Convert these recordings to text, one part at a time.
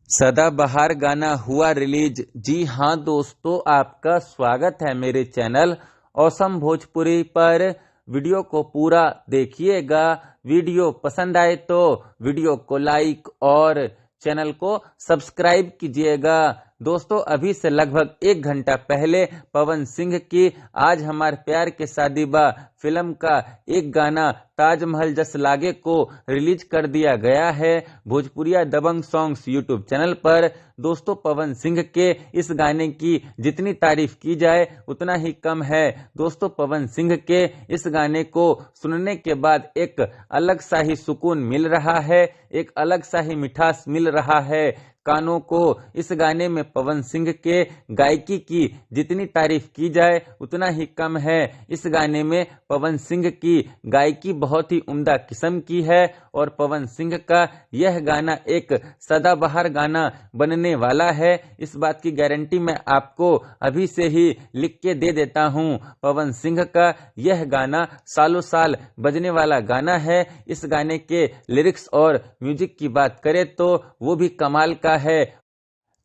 सदाबहार गाना हुआ रिलीज। जी हाँ दोस्तों, आपका स्वागत है मेरे चैनल औसम भोजपुरी पर। वीडियो को पूरा देखिएगा। वीडियो पसंद आए तो वीडियो को लाइक और चैनल को सब्सक्राइब कीजिएगा। दोस्तों, अभी से लगभग 1 घंटा पहले पवन सिंह की आज हमार प्यार के शादी बा फिल्म का एक गाना ताजमहल जस लागे को रिलीज कर दिया गया है भोजपुरिया दबंग सॉन्ग्स यूट्यूब चैनल पर। दोस्तों, पवन सिंह के इस गाने की जितनी तारीफ की जाए उतना ही कम है। दोस्तों, पवन सिंह के इस गाने को सुनने के बाद एक अलग सा ही सुकून मिल रहा है, एक अलग सा ही मिठास मिल रहा है कानों को। इस गाने में पवन सिंह के गायकी की जितनी तारीफ की जाए उतना ही कम है। इस गाने में पवन सिंह की गायकी बहुत ही उम्दा किस्म की है और पवन सिंह का यह गाना एक सदाबहार गाना बनने वाला है। इस बात की गारंटी मैं आपको अभी से ही लिख के दे देता हूं। पवन सिंह का यह गाना सालों साल बजने वाला गाना है। इस गाने के लिरिक्स और म्यूजिक की बात करें तो वो भी कमाल का है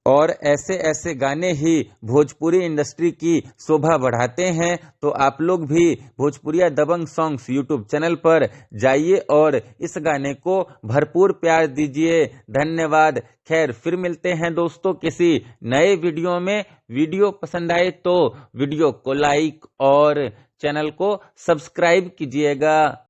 और ऐसे ऐसे गाने ही भोजपुरी इंडस्ट्री की शोभा बढ़ाते हैं। तो आप लोग भी भोजपुरिया दबंग सॉन्ग्स यूट्यूब चैनल पर जाइए और इस गाने को भरपूर प्यार दीजिए। धन्यवाद। खैर, फिर मिलते हैं दोस्तों किसी नए वीडियो में। वीडियो पसंद आए तो वीडियो को लाइक और चैनल को सब्सक्राइब कीजिएगा।